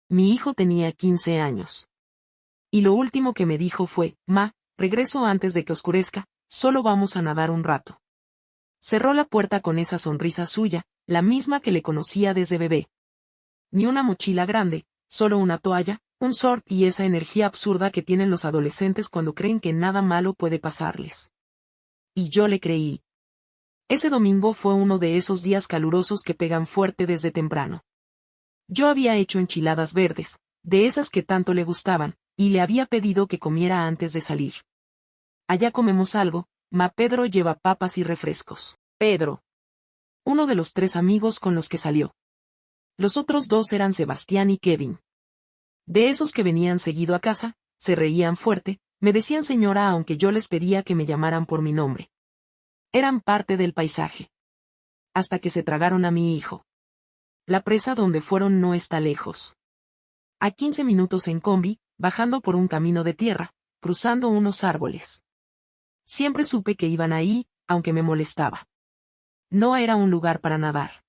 mi hijo tenía 15 años. Y lo último que me dijo fue, «Ma, regreso antes de que oscurezca, solo vamos a nadar un rato». Cerró la puerta con esa sonrisa suya, la misma que le conocía desde bebé. Ni una mochila grande, solo una toalla, un short y esa energía absurda que tienen los adolescentes cuando creen que nada malo puede pasarles. Y yo le creí. Ese domingo fue uno de esos días calurosos que pegan fuerte desde temprano. Yo había hecho enchiladas verdes, de esas que tanto le gustaban, y le había pedido que comiera antes de salir. «Allá comemos algo, ma. Pedro lleva papas y refrescos». Pedro. Uno de los 3 amigos con los que salió. Los otros 2 eran Sebastián y Kevin. De esos que venían seguido a casa, se reían fuerte, me decían señora aunque yo les pedía que me llamaran por mi nombre. Eran parte del paisaje. Hasta que se tragaron a mi hijo. La presa donde fueron no está lejos. A 15 minutos en combi, bajando por un camino de tierra, cruzando unos árboles. Siempre supe que iban ahí, aunque me molestaba. No era un lugar para nadar.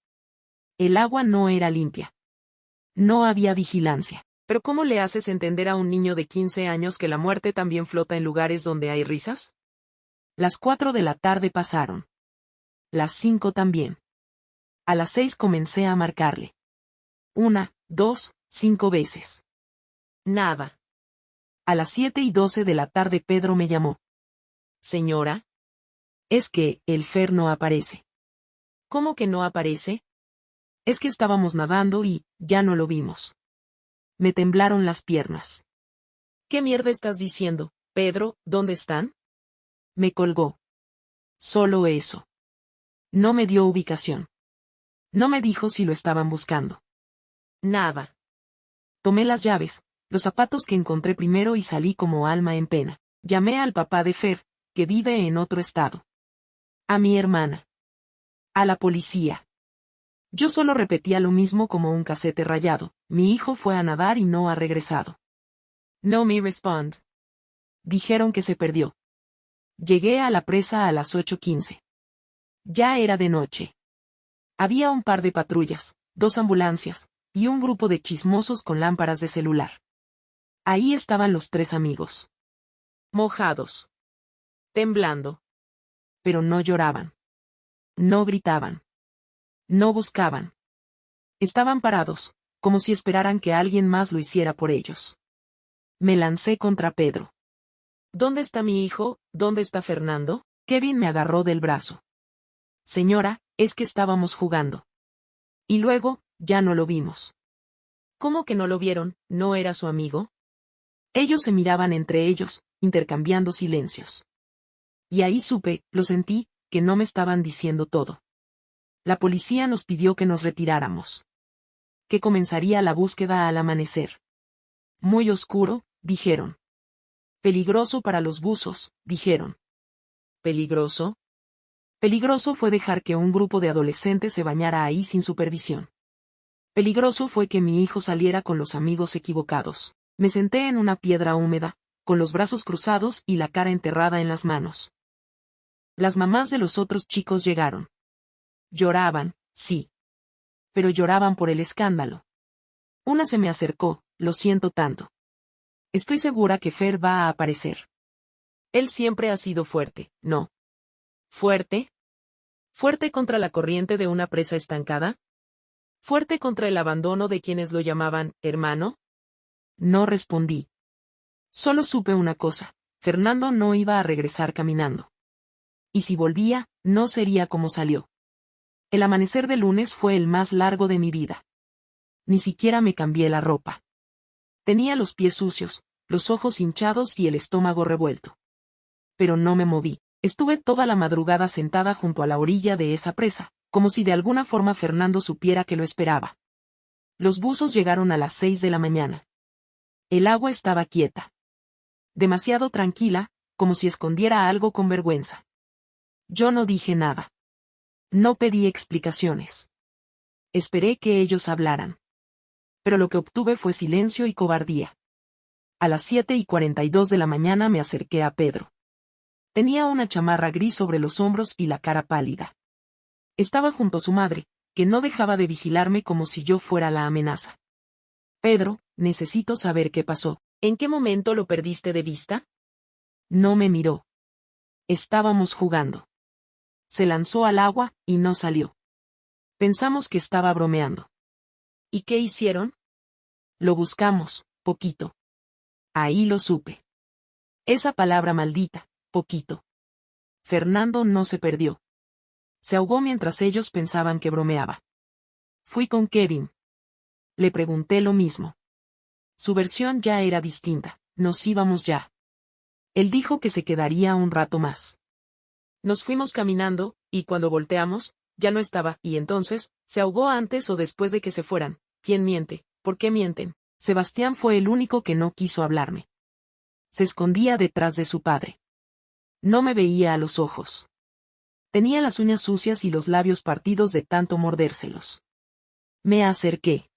El agua no era limpia. No había vigilancia. Pero ¿cómo le haces entender a un niño de 15 años que la muerte también flota en lugares donde hay risas? Las 4 de la tarde pasaron. Las 5 también. A las 6 comencé a marcarle. 1, 2, 5 veces. Nada. A las 7:12 de la tarde Pedro me llamó. «Señora. Es que, el Fer no aparece». «¿Cómo que no aparece?» «Es que estábamos nadando y, ya no lo vimos». Me temblaron las piernas. «¿Qué mierda estás diciendo, Pedro? ¿Dónde están?» Me colgó. Solo eso. No me dio ubicación. No me dijo si lo estaban buscando. Nada. Tomé las llaves, los zapatos que encontré primero y salí como alma en pena. Llamé al papá de Fer, que vive en otro estado. A mi hermana. A la policía. Yo solo repetía lo mismo como un casete rayado. Mi hijo fue a nadar y no ha regresado. No me respond. Dijeron que se perdió. Llegué a la presa a las 8:15. Ya era de noche. Había un par de patrullas, 2 ambulancias, y un grupo de chismosos con lámparas de celular. Ahí estaban los 3 amigos. Mojados. Temblando. Pero no lloraban. No gritaban. No buscaban. Estaban parados, como si esperaran que alguien más lo hiciera por ellos. Me lancé contra Pedro. «¿Dónde está mi hijo? ¿Dónde está Fernando?» Kevin me agarró del brazo. «Señora, es que estábamos jugando. Y luego, ya no lo vimos». «¿Cómo que no lo vieron? ¿No era su amigo?» Ellos se miraban entre ellos, intercambiando silencios. Y ahí supe, lo sentí, que no me estaban diciendo todo. La policía nos pidió que nos retiráramos. Que comenzaría la búsqueda al amanecer. Muy oscuro, dijeron. Peligroso para los buzos, dijeron. ¿Peligroso? Peligroso fue dejar que un grupo de adolescentes se bañara ahí sin supervisión. Peligroso fue que mi hijo saliera con los amigos equivocados. Me senté en una piedra húmeda, con los brazos cruzados y la cara enterrada en las manos. Las mamás de los otros chicos llegaron. Lloraban, sí. Pero lloraban por el escándalo. Una se me acercó, «Lo siento tanto. Estoy segura que Fer va a aparecer. Él siempre ha sido fuerte, ¿no?» ¿Fuerte? ¿Fuerte contra la corriente de una presa estancada? ¿Fuerte contra el abandono de quienes lo llamaban hermano? No respondí. Solo supe una cosa, Fernando no iba a regresar caminando. Y si volvía, no sería como salió. El amanecer de lunes fue el más largo de mi vida. Ni siquiera me cambié la ropa. Tenía los pies sucios, los ojos hinchados y el estómago revuelto. Pero no me moví. Estuve toda la madrugada sentada junto a la orilla de esa presa, como si de alguna forma Fernando supiera que lo esperaba. Los buzos llegaron a las 6 de la mañana. El agua estaba quieta. Demasiado tranquila, como si escondiera algo con vergüenza. Yo no dije nada. No pedí explicaciones. Esperé que ellos hablaran. Pero lo que obtuve fue silencio y cobardía. A las 7:42 de la mañana me acerqué a Pedro. Tenía una chamarra gris sobre los hombros y la cara pálida. Estaba junto a su madre, que no dejaba de vigilarme como si yo fuera la amenaza. «Pedro», necesito saber qué pasó. ¿En qué momento lo perdiste de vista? No me miró. Estábamos jugando. Se lanzó al agua, y no salió. Pensamos que estaba bromeando. ¿Y qué hicieron? Lo buscamos, poquito. Ahí lo supe. Esa palabra maldita, poquito. Fernando no se perdió. Se ahogó mientras ellos pensaban que bromeaba. Fui con Kevin. Le pregunté lo mismo. Su versión ya era distinta. Nos íbamos ya. Él dijo que se quedaría un rato más. Nos fuimos caminando, y cuando volteamos, ya no estaba, y entonces, ¿se ahogó antes o después de que se fueran? ¿Quién miente? ¿Por qué mienten? Sebastián fue el único que no quiso hablarme. Se escondía detrás de su padre. No me veía a los ojos. Tenía las uñas sucias y los labios partidos de tanto mordérselos. Me acerqué.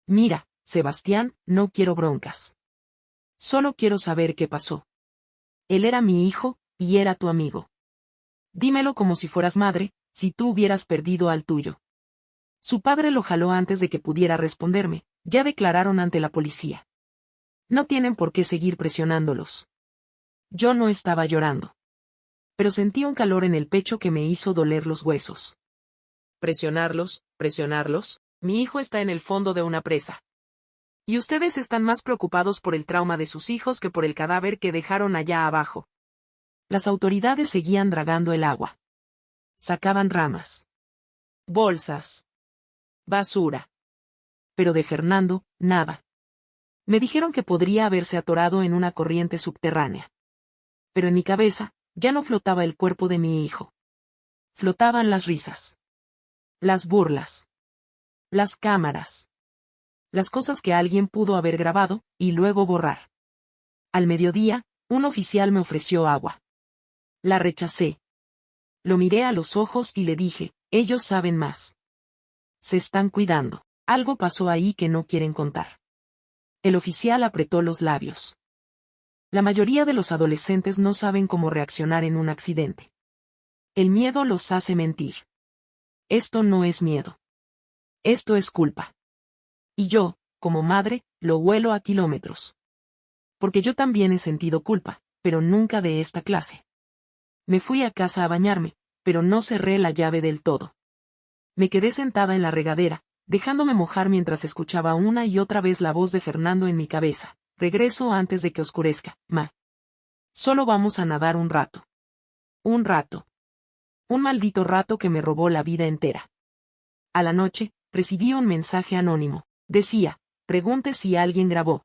Mira, Sebastián, no quiero broncas. Solo quiero saber qué pasó. Él era mi hijo, y era tu amigo. Dímelo como si fueras madre, si tú hubieras perdido al tuyo. Su padre lo jaló antes de que pudiera responderme. Ya declararon ante la policía. No tienen por qué seguir presionándolos. Yo no estaba llorando. Pero sentí un calor en el pecho que me hizo doler los huesos. ¿Presionarlos? ¿Presionarlos? Mi hijo está en el fondo de una presa. Y ustedes están más preocupados por el trauma de sus hijos que por el cadáver que dejaron allá abajo. Las autoridades seguían dragando el agua. Sacaban ramas. Bolsas. Basura. Pero de Fernando, nada. Me dijeron que podría haberse atorado en una corriente subterránea. Pero en mi cabeza, ya no flotaba el cuerpo de mi hijo. Flotaban las risas. Las burlas. Las cámaras. Las cosas que alguien pudo haber grabado, y luego borrar. Al mediodía, un oficial me ofreció agua. La rechacé. Lo miré a los ojos y le dije, ellos saben más. Se están cuidando. Algo pasó ahí que no quieren contar. El oficial apretó los labios. La mayoría de los adolescentes no saben cómo reaccionar en un accidente. El miedo los hace mentir. Esto no es miedo. Esto es culpa. Y yo, como madre, lo huelo a kilómetros. Porque yo también he sentido culpa, pero nunca de esta clase. Me fui a casa a bañarme, pero no cerré la llave del todo. Me quedé sentada en la regadera, dejándome mojar mientras escuchaba una y otra vez la voz de Fernando en mi cabeza. Regreso antes de que oscurezca, ma. Solo vamos a nadar un rato. Un rato. Un maldito rato que me robó la vida entera. A la noche, recibí un mensaje anónimo. Decía, pregunte si alguien grabó.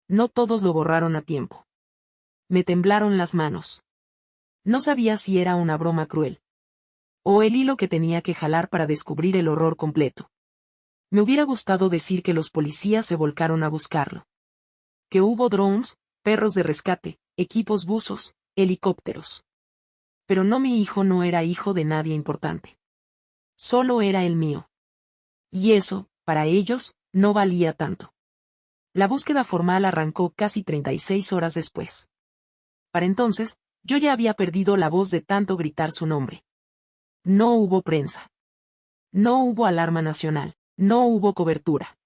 No todos lo borraron a tiempo. Me temblaron las manos. No sabía si era una broma cruel. O el hilo que tenía que jalar para descubrir el horror completo. Me hubiera gustado decir que los policías se volcaron a buscarlo. Que hubo drones, perros de rescate, equipos buzos, helicópteros. Pero no, mi hijo no era hijo de nadie importante. Solo era el mío. Y eso, para ellos, no valía tanto. La búsqueda formal arrancó casi 36 horas después. Para entonces, yo ya había perdido la voz de tanto gritar su nombre. No hubo prensa. No hubo alarma nacional. No hubo cobertura.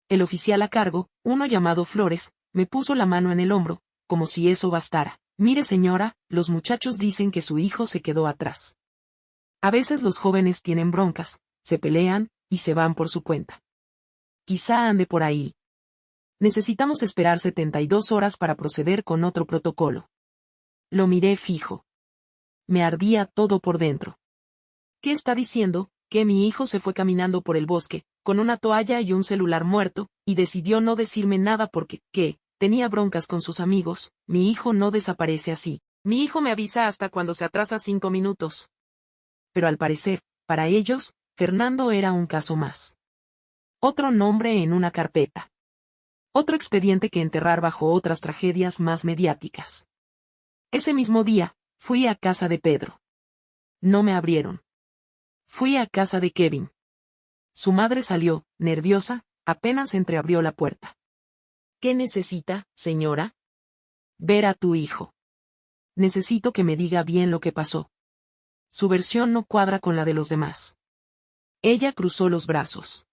El oficial a cargo, uno llamado Flores, me puso la mano en el hombro, como si eso bastara. Mire señora, los muchachos dicen que su hijo se quedó atrás. A veces los jóvenes tienen broncas, se pelean, y se van por su cuenta. Quizá ande por ahí. Necesitamos esperar 72 horas para proceder con otro protocolo. Lo miré fijo. Me ardía todo por dentro. ¿Qué está diciendo? Que mi hijo se fue caminando por el bosque, con una toalla y un celular muerto, y decidió no decirme nada porque, ¿qué? Tenía broncas con sus amigos. Mi hijo no desaparece así. Mi hijo me avisa hasta cuando se atrasa 5 minutos. Pero al parecer, para ellos, Fernando era un caso más. Otro nombre en una carpeta. Otro expediente que enterrar bajo otras tragedias más mediáticas. Ese mismo día, fui a casa de Pedro. No me abrieron. Fui a casa de Kevin. Su madre salió, nerviosa, apenas entreabrió la puerta. ¿Qué necesita, señora? Ver a tu hijo. Necesito que me diga bien lo que pasó. Su versión no cuadra con la de los demás. Ella cruzó los brazos.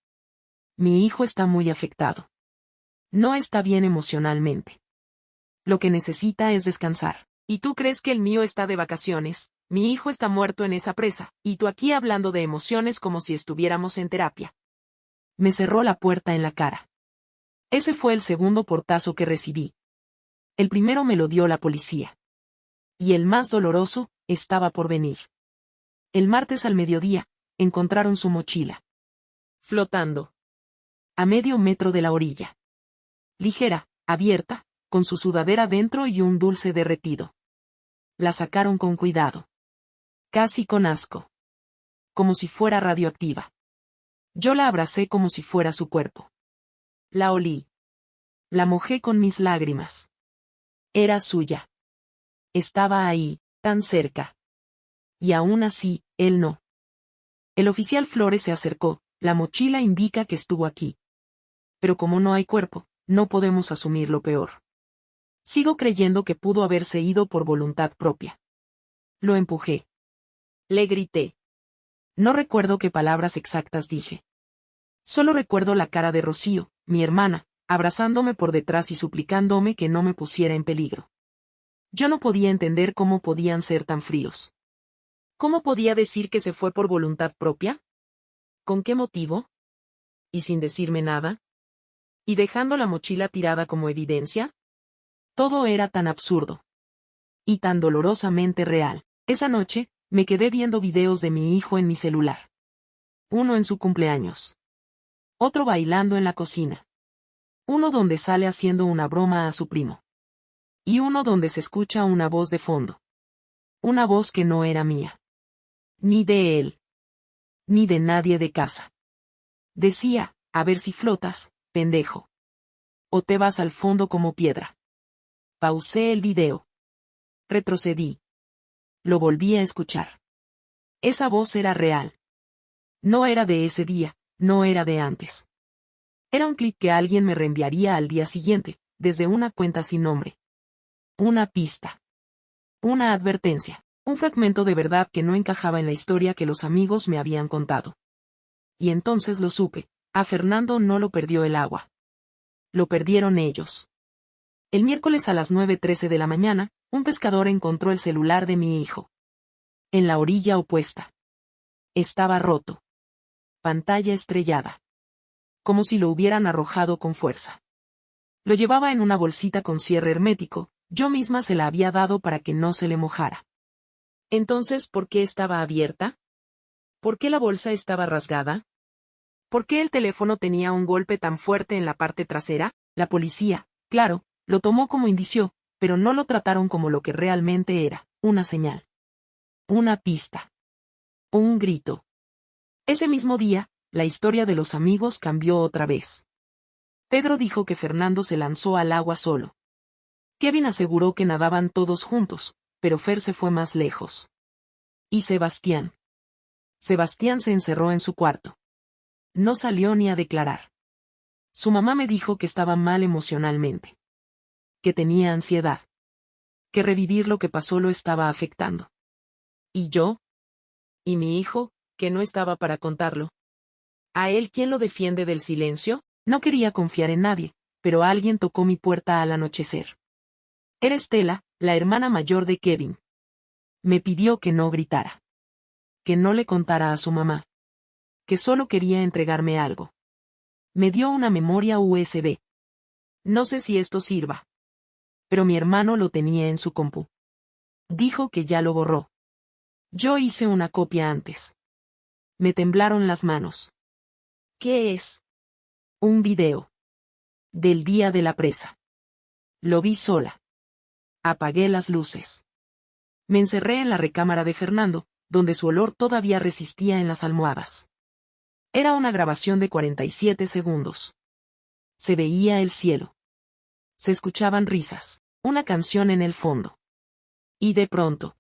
Mi hijo está muy afectado. No está bien emocionalmente. Lo que necesita es descansar. ¿Y tú crees que el mío está de vacaciones? Mi hijo está muerto en esa presa, y tú aquí hablando de emociones como si estuviéramos en terapia. Me cerró la puerta en la cara. Ese fue el segundo portazo que recibí. El primero me lo dio la policía. Y el más doloroso, estaba por venir. El martes al mediodía, encontraron su mochila. Flotando. A medio metro de la orilla. Ligera, abierta, con su sudadera dentro y un dulce derretido. La sacaron con cuidado. Casi con asco. Como si fuera radioactiva. Yo la abracé como si fuera su cuerpo. La olí. La mojé con mis lágrimas. Era suya. Estaba ahí, tan cerca. Y aún así, él no. El oficial Flores se acercó, la mochila indica que estuvo aquí. Pero como no hay cuerpo, no podemos asumir lo peor. Sigo creyendo que pudo haberse ido por voluntad propia. Lo empujé. Le grité. No recuerdo qué palabras exactas dije. Solo recuerdo la cara de Rocío, mi hermana, abrazándome por detrás y suplicándome que no me pusiera en peligro. Yo no podía entender cómo podían ser tan fríos. ¿Cómo podía decir que se fue por voluntad propia? ¿Con qué motivo? ¿Y sin decirme nada? ¿Y dejando la mochila tirada como evidencia? Todo era tan absurdo. Y tan dolorosamente real. Esa noche, me quedé viendo videos de mi hijo en mi celular. Uno en su cumpleaños. Otro bailando en la cocina. Uno donde sale haciendo una broma a su primo. Y uno donde se escucha una voz de fondo. Una voz que no era mía. Ni de él. Ni de nadie de casa. Decía, a ver si flotas, pendejo. O te vas al fondo como piedra. Pausé el video. Retrocedí. Lo volví a escuchar. Esa voz era real. No era de ese día, no era de antes. Era un clip que alguien me reenviaría al día siguiente, desde una cuenta sin nombre. Una pista. Una advertencia. Un fragmento de verdad que no encajaba en la historia que los amigos me habían contado. Y entonces lo supe, a Fernando no lo perdió el agua. Lo perdieron ellos. El miércoles a las 9:13 de la mañana, un pescador encontró el celular de mi hijo. En la orilla opuesta. Estaba roto. Pantalla estrellada. Como si lo hubieran arrojado con fuerza. Lo llevaba en una bolsita con cierre hermético, yo misma se la había dado para que no se le mojara. Entonces, ¿por qué estaba abierta? ¿Por qué la bolsa estaba rasgada? ¿Por qué el teléfono tenía un golpe tan fuerte en la parte trasera? La policía, claro, lo tomó como indicio, pero no lo trataron como lo que realmente era, una señal. Una pista. Un grito. Ese mismo día, la historia de los amigos cambió otra vez. Pedro dijo que Fernando se lanzó al agua solo. Kevin aseguró que nadaban todos juntos, pero Fer se fue más lejos. ¿Y Sebastián? Sebastián se encerró en su cuarto. No salió ni a declarar. Su mamá me dijo que estaba mal emocionalmente. Que tenía ansiedad. Que revivir lo que pasó lo estaba afectando. ¿Y yo? ¿Y mi hijo, que no estaba para contarlo? ¿A él quién lo defiende del silencio? No quería confiar en nadie, pero alguien tocó mi puerta al anochecer. Era Estela, la hermana mayor de Kevin. Me pidió que no gritara. Que no le contara a su mamá. Que solo quería entregarme algo. Me dio una memoria USB. No sé si esto sirva. Pero mi hermano lo tenía en su compu. Dijo que ya lo borró. Yo hice una copia antes. Me temblaron las manos. ¿Qué es? Un video. Del día de la presa. Lo vi sola. Apagué las luces. Me encerré en la recámara de Fernando, donde su olor todavía resistía en las almohadas. Era una grabación de 47 segundos. Se veía el cielo. Se escuchaban risas, una canción en el fondo. Y de pronto.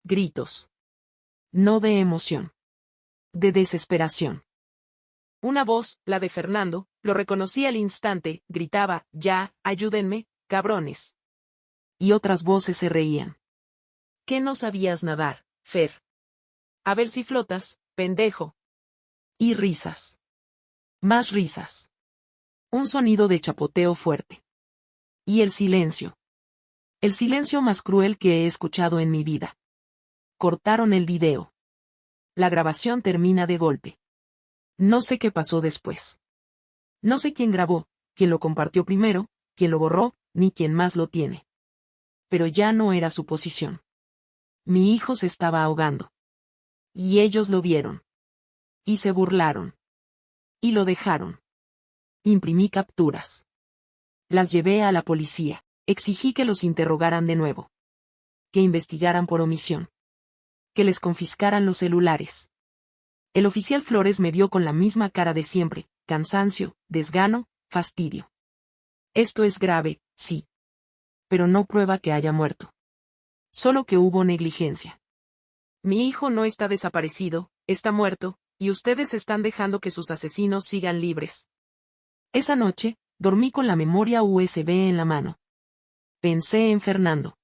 Gritos. No de emoción. De desesperación. Una voz, la de Fernando, lo reconocí al instante, gritaba, ya, ayúdenme, cabrones. Y otras voces se reían. ¿Qué no sabías nadar, Fer? A ver si flotas, pendejo. Y risas. Más risas. Un sonido de chapoteo fuerte. Y el silencio. El silencio más cruel que he escuchado en mi vida. Cortaron el video. La grabación termina de golpe. No sé qué pasó después. No sé quién grabó, quién lo compartió primero, quién lo borró, ni quién más lo tiene. Pero ya no era su posición. Mi hijo se estaba ahogando. Y ellos lo vieron. Y se burlaron. Y lo dejaron. Imprimí capturas. Las llevé a la policía. Exigí que los interrogaran de nuevo. Que investigaran por omisión. Que les confiscaran los celulares. El oficial Flores me vio con la misma cara de siempre, cansancio, desgano, fastidio. Esto es grave, sí. Pero no prueba que haya muerto. Solo que hubo negligencia. Mi hijo no está desaparecido, está muerto, y ustedes están dejando que sus asesinos sigan libres. Esa noche, dormí con la memoria USB en la mano. Pensé en Fernando.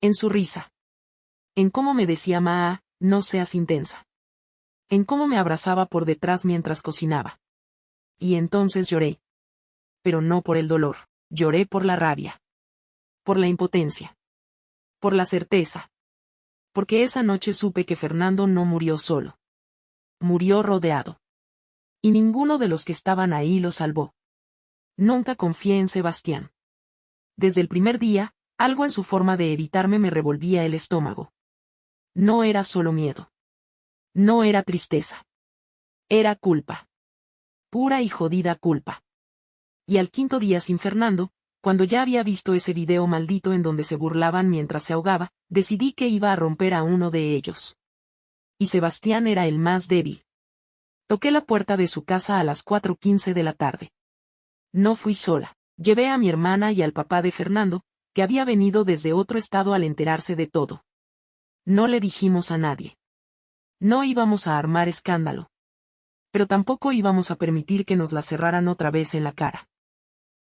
En su risa. En cómo me decía "Maa, no seas intensa". En cómo me abrazaba por detrás mientras cocinaba. Y entonces lloré. Pero no por el dolor, lloré por la rabia. Por la impotencia. Por la certeza. Porque esa noche supe que Fernando no murió solo. Murió rodeado. Y ninguno de los que estaban ahí lo salvó. Nunca confié en Sebastián. Desde el primer día, algo en su forma de evitarme me revolvía el estómago. No era solo miedo. No era tristeza. Era culpa. Pura y jodida culpa. Y al quinto día sin Fernando, cuando ya había visto ese video maldito en donde se burlaban mientras se ahogaba, decidí que iba a romper a uno de ellos. Y Sebastián era el más débil. Toqué la puerta de su casa a las 4:15 de la tarde. No fui sola. Llevé a mi hermana y al papá de Fernando, que había venido desde otro estado al enterarse de todo. No le dijimos a nadie. No íbamos a armar escándalo. Pero tampoco íbamos a permitir que nos la cerraran otra vez en la cara.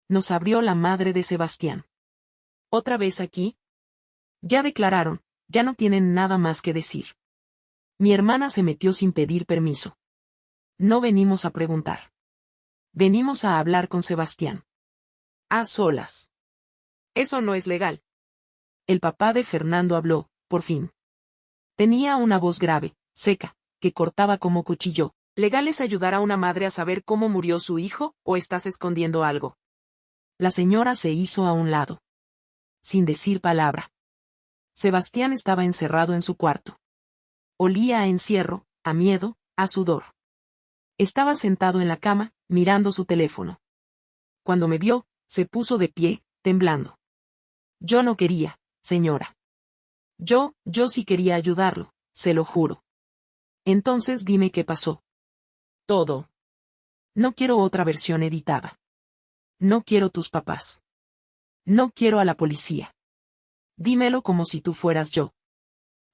Nos abrió la madre de Sebastián. ¿Otra vez aquí? Ya declararon, ya no tienen nada más que decir. Mi hermana se metió sin pedir permiso. No venimos a preguntar. Venimos a hablar con Sebastián. A solas. Eso no es legal. El papá de Fernando habló, por fin. Tenía una voz grave, seca, que cortaba como cuchillo. ¿Legal es ayudar a una madre a saber cómo murió su hijo, o estás escondiendo algo? La señora se hizo a un lado. Sin decir palabra. Sebastián estaba encerrado en su cuarto. Olía a encierro, a miedo, a sudor. Estaba sentado en la cama, mirando su teléfono. Cuando me vio, se puso de pie, temblando. Yo no quería, señora. Yo sí quería ayudarlo, se lo juro. Entonces dime qué pasó. Todo. No quiero otra versión editada. No quiero tus papás. No quiero a la policía. Dímelo como si tú fueras yo.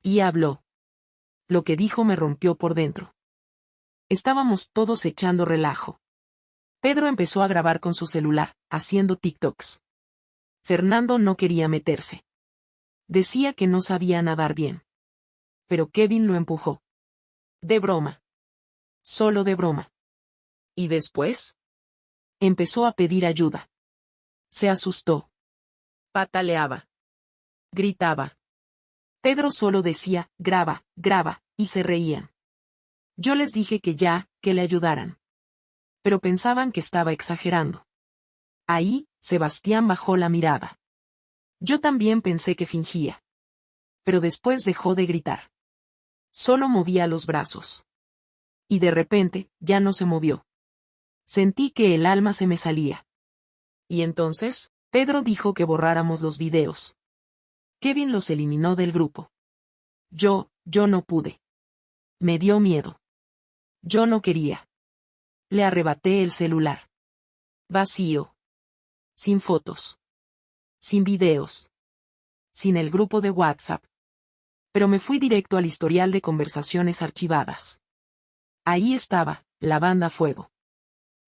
Y habló. Lo que dijo me rompió por dentro. Estábamos todos echando relajo. Pedro empezó a grabar con su celular, haciendo TikToks. Fernando no quería meterse. Decía que no sabía nadar bien. Pero Kevin lo empujó. De broma. Solo de broma. ¿Y después? Empezó a pedir ayuda. Se asustó. Pataleaba. Gritaba. Pedro solo decía, graba, graba, y se reían. Yo les dije que le ayudaran. Pero pensaban que estaba exagerando. Ahí, Sebastián bajó la mirada. Yo también pensé que fingía. Pero después dejó de gritar. Solo movía los brazos. Y de repente, ya no se movió. Sentí que el alma se me salía. Y entonces, Pedro dijo que borráramos los videos. Kevin los eliminó del grupo. Yo no pude. Me dio miedo. Yo no quería. Le arrebaté el celular. Vacío. Sin fotos. Sin videos. Sin el grupo de WhatsApp. Pero me fui directo al historial de conversaciones archivadas. Ahí estaba, la banda Fuego.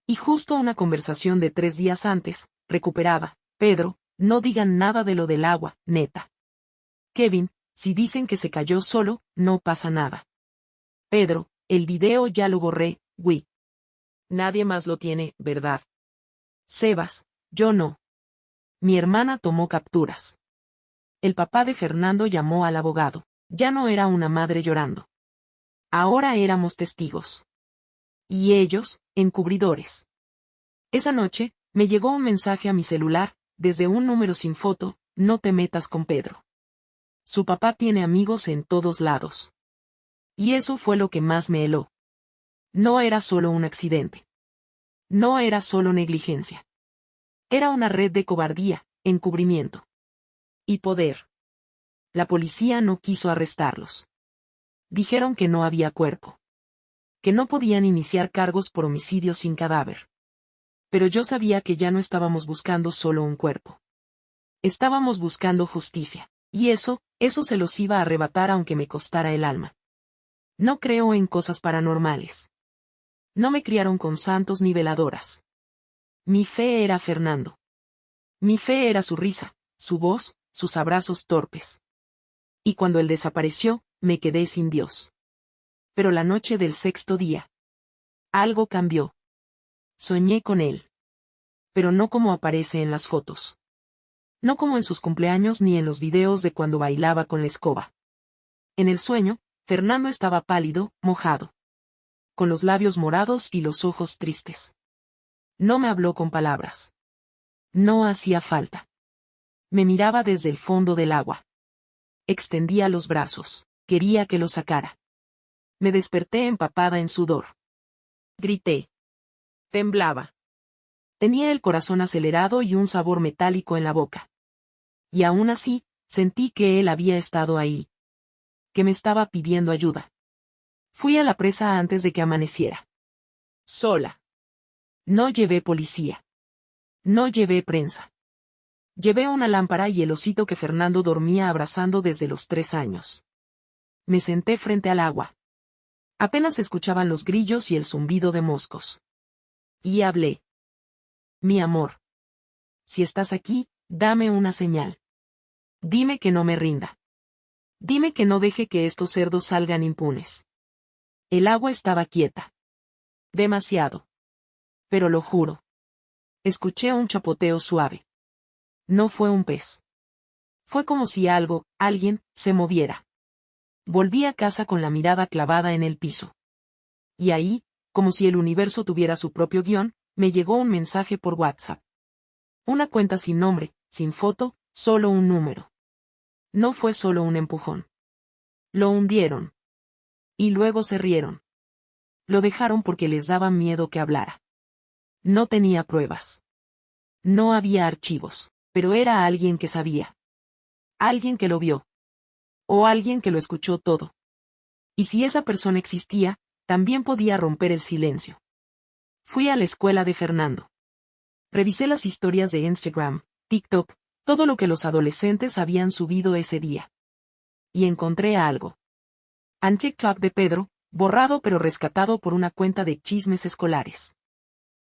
Y justo una conversación de 3 días antes, recuperada. Pedro, no digan nada de lo del agua, neta. Kevin, si dicen que se cayó solo, no pasa nada. Pedro, el video ya lo borré, güey. Nadie más lo tiene, ¿verdad? Sebas, yo no. Mi hermana tomó capturas. El papá de Fernando llamó al abogado. Ya no era una madre llorando. Ahora éramos testigos. Y ellos, encubridores. Esa noche, me llegó un mensaje a mi celular, desde un número sin foto: no te metas con Pedro. Su papá tiene amigos en todos lados. Y eso fue lo que más me heló. No era solo un accidente. No era solo negligencia. Era una red de cobardía, encubrimiento y poder. La policía no quiso arrestarlos. Dijeron que no había cuerpo. Que no podían iniciar cargos por homicidio sin cadáver. Pero yo sabía que ya no estábamos buscando solo un cuerpo. Estábamos buscando justicia. Y eso se los iba a arrebatar aunque me costara el alma. No creo en cosas paranormales. No me criaron con santos ni veladoras. Mi fe era Fernando. Mi fe era su risa, su voz, sus abrazos torpes. Y cuando él desapareció, me quedé sin Dios. Pero la noche del sexto día. Algo cambió. Soñé con él. Pero no como aparece en las fotos. No como en sus cumpleaños ni en los videos de cuando bailaba con la escoba. En el sueño, Fernando estaba pálido, mojado. Con los labios morados y los ojos tristes. No me habló con palabras. No hacía falta. Me miraba desde el fondo del agua. Extendía los brazos. Quería que lo sacara. Me desperté empapada en sudor. Grité. Temblaba. Tenía el corazón acelerado y un sabor metálico en la boca. Y aún así, sentí que él había estado ahí. Que me estaba pidiendo ayuda. Fui a la presa antes de que amaneciera. Sola. No llevé policía. No llevé prensa. Llevé una lámpara y el osito que Fernando dormía abrazando desde los 3 años. Me senté frente al agua. Apenas se escuchaban los grillos y el zumbido de moscos. Y hablé. Mi amor. Si estás aquí, dame una señal. Dime que no me rinda. Dime que no deje que estos cerdos salgan impunes. El agua estaba quieta. Demasiado. Pero lo juro. Escuché un chapoteo suave. No fue un pez. Fue como si alguien, se moviera. Volví a casa con la mirada clavada en el piso. Y ahí, como si el universo tuviera su propio guión, me llegó un mensaje por WhatsApp. Una cuenta sin nombre, sin foto, solo un número. No fue solo un empujón. Lo hundieron. Y luego se rieron. Lo dejaron porque les daba miedo que hablara. No tenía pruebas. No había archivos, pero era alguien que sabía. Alguien que lo vio. O alguien que lo escuchó todo. Y si esa persona existía, también podía romper el silencio. Fui a la escuela de Fernando. Revisé las historias de Instagram, TikTok, todo lo que los adolescentes habían subido ese día. Y encontré algo. Un TikTok de Pedro, borrado pero rescatado por una cuenta de chismes escolares.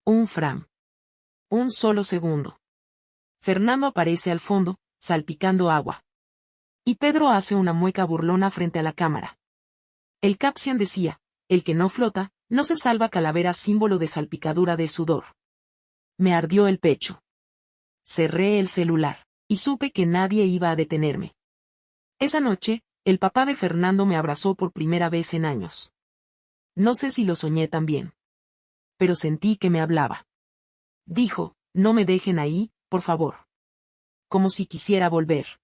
Un frame. Un solo segundo. Fernando aparece al fondo, salpicando agua. Y Pedro hace una mueca burlona frente a la cámara. El caption decía: el que no flota, no se salva, calavera símbolo de salpicadura de sudor. Me ardió el pecho. Cerré el celular, y supe que nadie iba a detenerme. Esa noche, el papá de Fernando me abrazó por primera vez en años. No sé si lo soñé también. Pero sentí que me hablaba. Dijo: no me dejen ahí, por favor. Como si quisiera volver.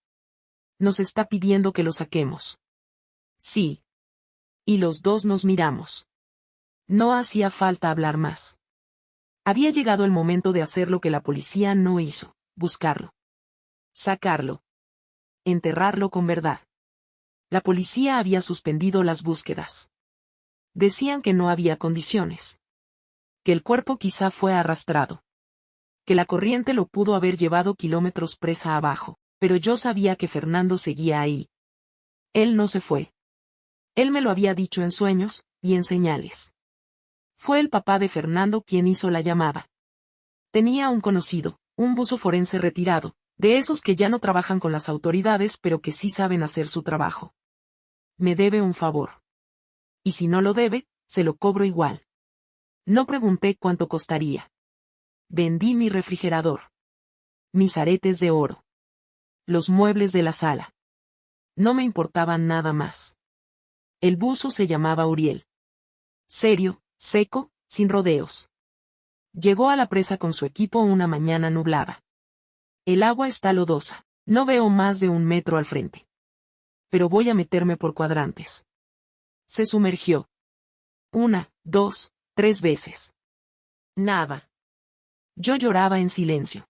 Nos está pidiendo que lo saquemos. Sí. Y los dos nos miramos. No hacía falta hablar más. Había llegado el momento de hacer lo que la policía no hizo: buscarlo. Sacarlo. Enterrarlo con verdad. La policía había suspendido las búsquedas. Decían que no había condiciones. Que el cuerpo quizá fue arrastrado. Que la corriente lo pudo haber llevado kilómetros presa abajo, pero yo sabía que Fernando seguía ahí. Él no se fue. Él me lo había dicho en sueños, y en señales. Fue el papá de Fernando quien hizo la llamada. Tenía un conocido, un buzo forense retirado, de esos que ya no trabajan con las autoridades pero que sí saben hacer su trabajo. Me debe un favor. Y si no lo debe, se lo cobro igual. No pregunté cuánto costaría. Vendí mi refrigerador. Mis aretes de oro. Los muebles de la sala. No me importaba nada más. El buzo se llamaba Uriel. Serio, seco, sin rodeos. Llegó a la presa con su equipo una mañana nublada. El agua está lodosa. No veo más de 1 metro al frente. Pero voy a meterme por cuadrantes. Se sumergió. 1, 2, 3 veces. Nada. Yo lloraba en silencio.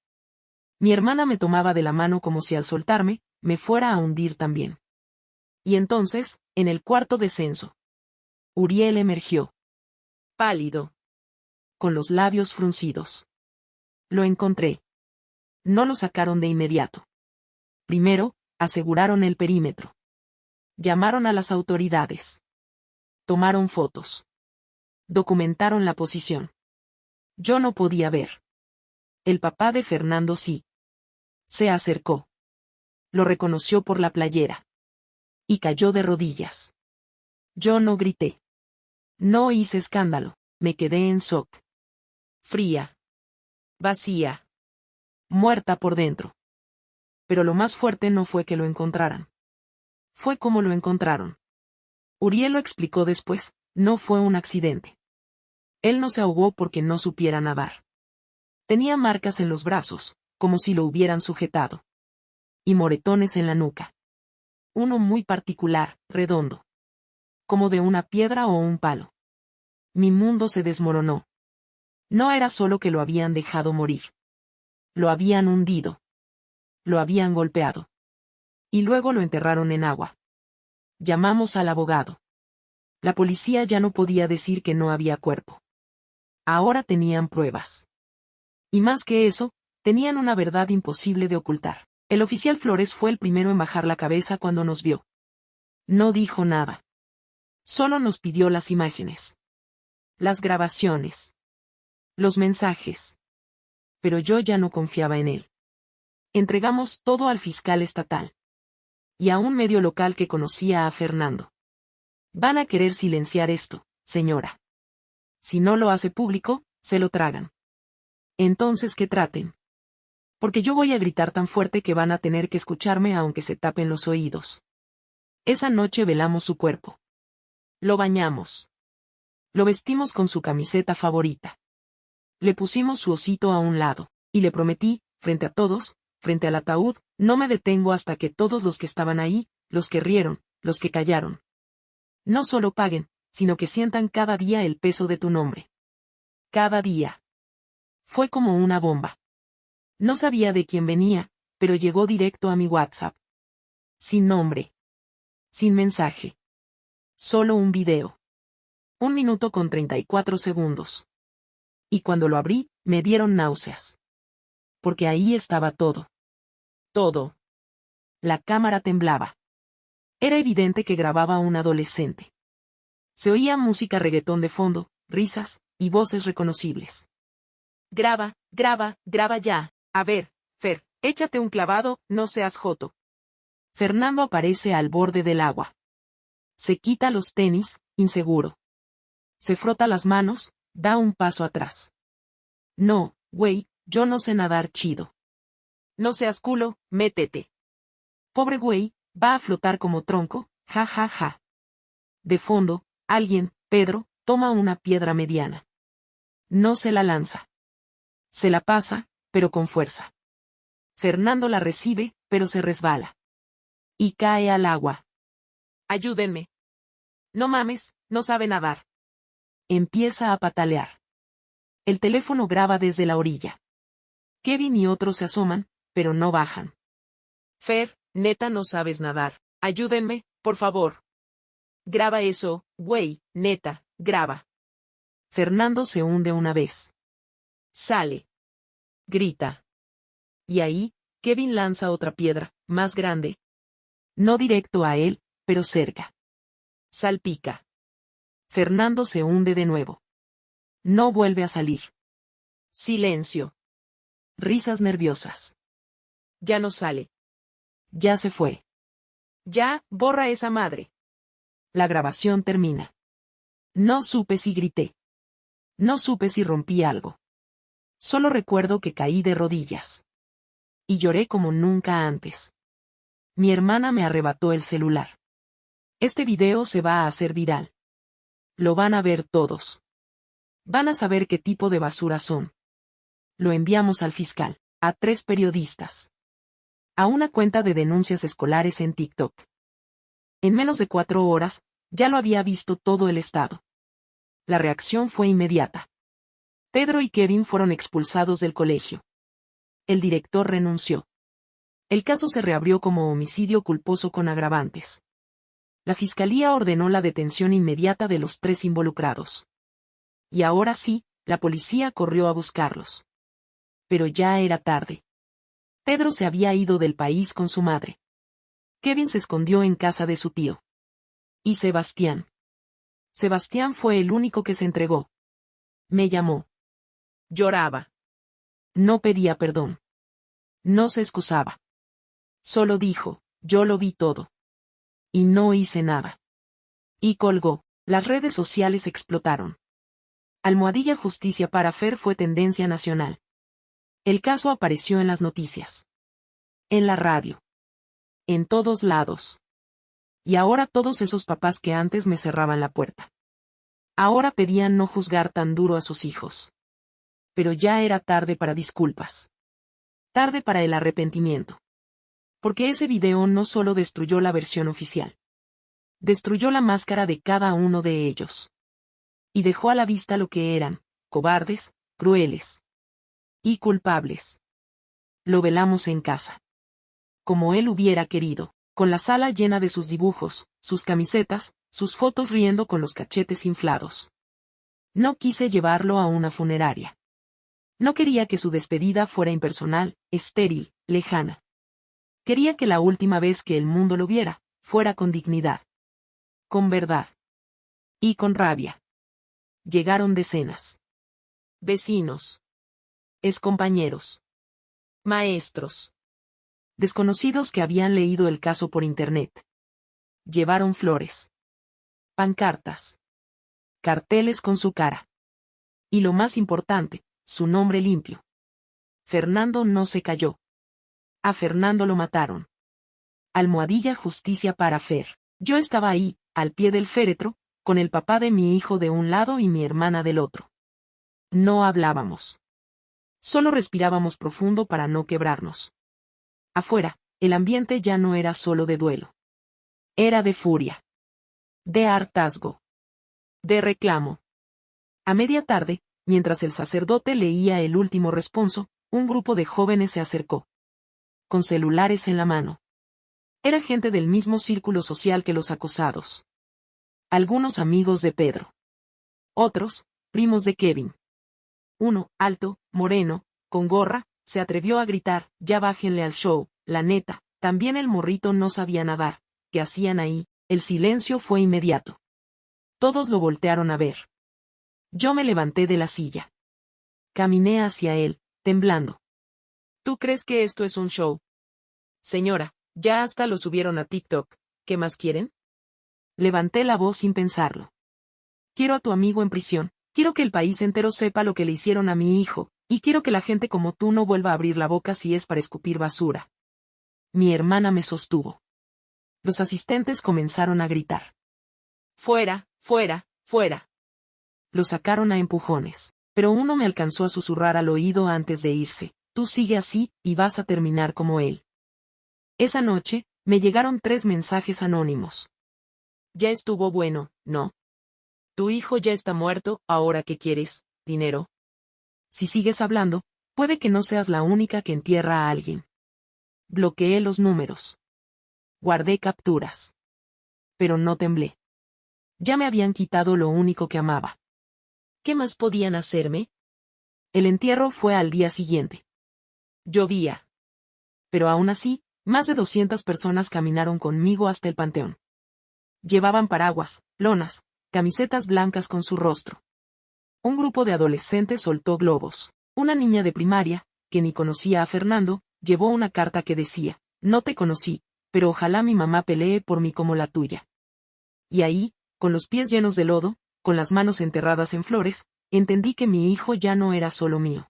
Mi hermana me tomaba de la mano como si al soltarme, me fuera a hundir también. Y entonces, en el cuarto descenso, Uriel emergió. Pálido. Con los labios fruncidos. Lo encontré. No lo sacaron de inmediato. Primero, aseguraron el perímetro. Llamaron a las autoridades. Tomaron fotos. Documentaron la posición. Yo no podía ver. El papá de Fernando sí. Se acercó. Lo reconoció por la playera. Y cayó de rodillas. Yo no grité. No hice escándalo, me quedé en shock. Fría. Vacía. Muerta por dentro. Pero lo más fuerte no fue que lo encontraran. Fue como lo encontraron. Uriel lo explicó después, no fue un accidente. Él no se ahogó porque no supiera nadar. Tenía marcas en los brazos, como si lo hubieran sujetado. Y moretones en la nuca. Uno muy particular, redondo. Como de una piedra o un palo. Mi mundo se desmoronó. No era solo que lo habían dejado morir. Lo habían hundido. Lo habían golpeado. Y luego lo enterraron en agua. Llamamos al abogado. La policía ya no podía decir que no había cuerpo. Ahora tenían pruebas. Y más que eso, tenían una verdad imposible de ocultar. El oficial Flores fue el primero en bajar la cabeza cuando nos vio. No dijo nada. Solo nos pidió las imágenes. Las grabaciones. Los mensajes. Pero yo ya no confiaba en él. Entregamos todo al fiscal estatal. Y a un medio local que conocía a Fernando. Van a querer silenciar esto, señora. Si no lo hace público, se lo tragan. Entonces que traten. Porque yo voy a gritar tan fuerte que van a tener que escucharme aunque se tapen los oídos. Esa noche velamos su cuerpo. Lo bañamos. Lo vestimos con su camiseta favorita. Le pusimos su osito a un lado, y le prometí, frente a todos, frente al ataúd, no me detengo hasta que todos los que estaban ahí, los que rieron, los que callaron, no solo paguen, sino que sientan cada día el peso de tu nombre. Cada día. Fue como una bomba. No sabía de quién venía, pero llegó directo a mi WhatsApp. Sin nombre. Sin mensaje. Solo un video. 1 minuto con 34 segundos. Y cuando lo abrí, me dieron náuseas. Porque ahí estaba todo. Todo. La cámara temblaba. Era evidente que grababa a un adolescente. Se oía música reggaetón de fondo, risas, y voces reconocibles. Graba, graba, graba ya. A ver, Fer, échate un clavado, no seas joto. Fernando aparece al borde del agua. Se quita los tenis, inseguro. Se frota las manos, da un paso atrás. No, güey, yo no sé nadar chido. No seas culo, métete. Pobre güey, va a flotar como tronco, ja ja ja. De fondo, alguien, Pedro, toma una piedra mediana. No se la lanza. Se la pasa, pero con fuerza. Fernando la recibe, pero se resbala. Y cae al agua. Ayúdenme. No mames, no sabe nadar. Empieza a patalear. El teléfono graba desde la orilla. Kevin y otros se asoman, pero no bajan. Fer, neta no sabes nadar. Ayúdenme, por favor. Graba eso, güey, neta, graba. Fernando se hunde una vez. Sale. Grita. Y ahí, Kevin lanza otra piedra, más grande. No directo a él, pero cerca. Salpica. Fernando se hunde de nuevo. No vuelve a salir. Silencio. Risas nerviosas. Ya no sale. Ya se fue. Ya, borra esa madre. La grabación termina. No supe si grité. No supe si rompí algo. Solo recuerdo que caí de rodillas. Y lloré como nunca antes. Mi hermana me arrebató el celular. Este video se va a hacer viral. Lo van a ver todos. Van a saber qué tipo de basura son. Lo enviamos al fiscal, a 3 periodistas. A una cuenta de denuncias escolares en TikTok. En menos de 4 horas, ya lo había visto todo el estado. La reacción fue inmediata. Pedro y Kevin fueron expulsados del colegio. El director renunció. El caso se reabrió como homicidio culposo con agravantes. La fiscalía ordenó la detención inmediata de los 3 involucrados. Y ahora sí, la policía corrió a buscarlos. Pero ya era tarde. Pedro se había ido del país con su madre. Kevin se escondió en casa de su tío. ¿Y Sebastián? Sebastián fue el único que se entregó. Me llamó. Lloraba. No pedía perdón. No se excusaba. Solo dijo, yo lo vi todo. Y no hice nada. Y colgó. Las redes sociales explotaron. Almohadilla Justicia para Fer fue tendencia nacional. El caso apareció en las noticias. En la radio. En todos lados. Y ahora todos esos papás que antes me cerraban la puerta. Ahora pedían no juzgar tan duro a sus hijos. Pero ya era tarde para disculpas. Tarde para el arrepentimiento. Porque ese video no solo destruyó la versión oficial. Destruyó la máscara de cada uno de ellos. Y dejó a la vista lo que eran, cobardes, crueles. Y culpables. Lo velamos en casa. Como él hubiera querido, con la sala llena de sus dibujos, sus camisetas, sus fotos riendo con los cachetes inflados. No quise llevarlo a una funeraria. No quería que su despedida fuera impersonal, estéril, lejana. Quería que la última vez que el mundo lo viera, fuera con dignidad. Con verdad. Y con rabia. Llegaron decenas. Vecinos. Excompañeros. Maestros. Desconocidos que habían leído el caso por internet. Llevaron flores. Pancartas. Carteles con su cara. Y lo más importante, su nombre limpio. Fernando no se cayó. A Fernando lo mataron. Almohadilla Justicia para Fer. Yo estaba ahí, al pie del féretro, con el papá de mi hijo de un lado y mi hermana del otro. No hablábamos. Solo respirábamos profundo para no quebrarnos. Afuera, el ambiente ya no era solo de duelo. Era de furia. De hartazgo. De reclamo. A media tarde, mientras el sacerdote leía el último responso, un grupo de jóvenes se acercó. Con celulares en la mano. Era gente del mismo círculo social que los acusados. Algunos amigos de Pedro. Otros, primos de Kevin. Uno, alto, moreno, con gorra, se atrevió a gritar, ya bájenle al show, la neta, también el morrito no sabía nadar, ¿qué hacían ahí? El silencio fue inmediato. Todos lo voltearon a ver. Yo me levanté de la silla. Caminé hacia él, temblando. ¿Tú crees que esto es un show? Señora, ya hasta lo subieron a TikTok, ¿qué más quieren? Levanté la voz sin pensarlo. Quiero a tu amigo en prisión. Quiero que el país entero sepa lo que le hicieron a mi hijo, y quiero que la gente como tú no vuelva a abrir la boca si es para escupir basura. Mi hermana me sostuvo. Los asistentes comenzaron a gritar. Fuera, fuera, fuera. Lo sacaron a empujones, pero uno me alcanzó a susurrar al oído antes de irse, tú sigue así, y vas a terminar como él. Esa noche, me llegaron 3 mensajes anónimos. Ya estuvo bueno, ¿no? Tu hijo ya está muerto, ¿ahora qué quieres? ¿Dinero? Si sigues hablando, puede que no seas la única que entierra a alguien. Bloqueé los números. Guardé capturas. Pero no temblé. Ya me habían quitado lo único que amaba. ¿Qué más podían hacerme? El entierro fue al día siguiente. Llovía. Pero aún así, más de 200 personas caminaron conmigo hasta el panteón. Llevaban paraguas, lonas, camisetas blancas con su rostro. Un grupo de adolescentes soltó globos. Una niña de primaria, que ni conocía a Fernando, llevó una carta que decía, no te conocí, pero ojalá mi mamá pelee por mí como la tuya. Y ahí, con los pies llenos de lodo, con las manos enterradas en flores, entendí que mi hijo ya no era solo mío.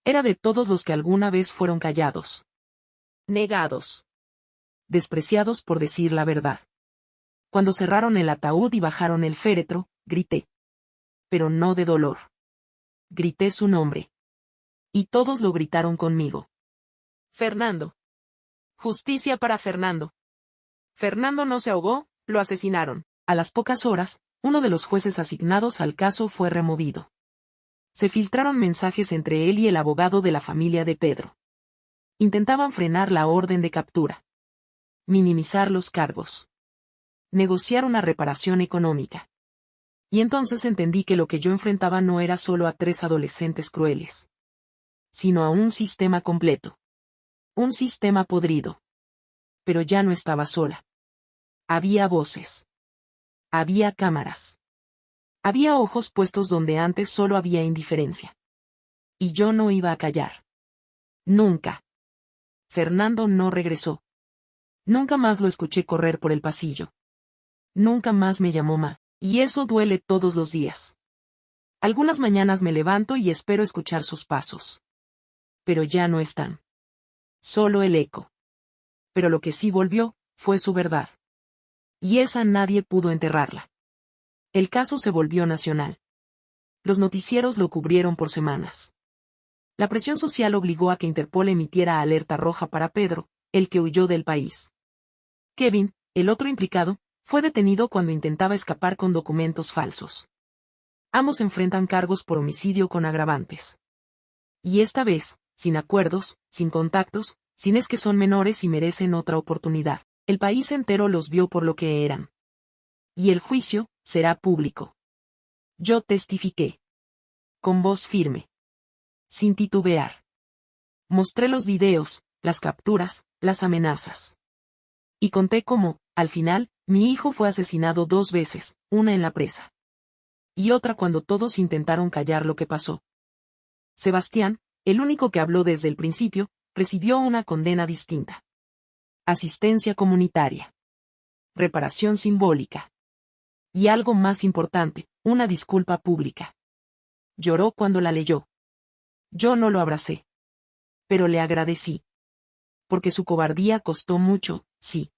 Era de todos los que alguna vez fueron callados. Negados. Despreciados por decir la verdad. Cuando cerraron el ataúd y bajaron el féretro, grité. Pero no de dolor. Grité su nombre. Y todos lo gritaron conmigo. Fernando. Justicia para Fernando. Fernando no se ahogó, lo asesinaron. A las pocas horas, uno de los jueces asignados al caso fue removido. Se filtraron mensajes entre él y el abogado de la familia de Pedro. Intentaban frenar la orden de captura. Minimizar los cargos. Negociar una reparación económica. Y entonces entendí que lo que yo enfrentaba no era solo a 3 adolescentes crueles, sino a un sistema completo. Un sistema podrido. Pero ya no estaba sola. Había voces. Había cámaras. Había ojos puestos donde antes solo había indiferencia. Y yo no iba a callar. Nunca. Fernando no regresó. Nunca más lo escuché correr por el pasillo. Nunca más me llamó Ma. Y eso duele todos los días. Algunas mañanas me levanto y espero escuchar sus pasos. Pero ya no están. Solo el eco. Pero lo que sí volvió, fue su verdad. Y esa nadie pudo enterrarla. El caso se volvió nacional. Los noticieros lo cubrieron por semanas. La presión social obligó a que Interpol emitiera alerta roja para Pedro, el que huyó del país. Kevin, el otro implicado, fue detenido cuando intentaba escapar con documentos falsos. Ambos enfrentan cargos por homicidio con agravantes. Y esta vez, sin acuerdos, sin contactos, sin es que son menores y merecen otra oportunidad. El país entero los vio por lo que eran. Y el juicio será público. Yo testifiqué. Con voz firme. Sin titubear. Mostré los videos, las capturas, las amenazas. Y conté cómo, al final, mi hijo fue asesinado 2 veces, una en la presa. Y otra cuando todos intentaron callar lo que pasó. Sebastián, el único que habló desde el principio, recibió una condena distinta. Asistencia comunitaria. Reparación simbólica. Y algo más importante, una disculpa pública. Lloró cuando la leyó. Yo no lo abracé. Pero le agradecí. Porque su cobardía costó mucho, sí.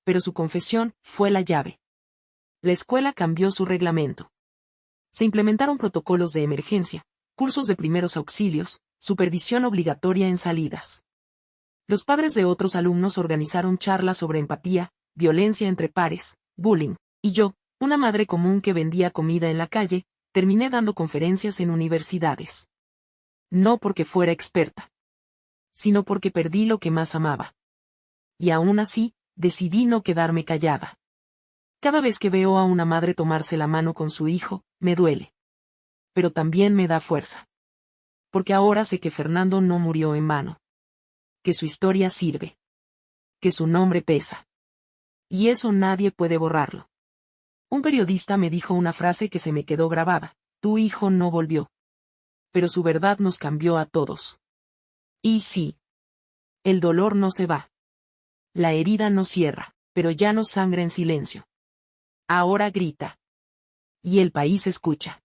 Pero su confesión fue la llave. La escuela cambió su reglamento. Se implementaron protocolos de emergencia, cursos de primeros auxilios, supervisión obligatoria en salidas. Los padres de otros alumnos organizaron charlas sobre empatía, violencia entre pares, bullying, y yo, una madre común que vendía comida en la calle, terminé dando conferencias en universidades. No porque fuera experta, sino porque perdí lo que más amaba. Y aún así, decidí no quedarme callada. Cada vez que veo a una madre tomarse la mano con su hijo, me duele. Pero también me da fuerza. Porque ahora sé que Fernando no murió en vano. Que su historia sirve. Que su nombre pesa. Y eso nadie puede borrarlo. Un periodista me dijo una frase que se me quedó grabada: tu hijo no volvió. Pero su verdad nos cambió a todos. Y sí. El dolor no se va. La herida no cierra, pero ya no sangra en silencio. Ahora grita. Y el país escucha.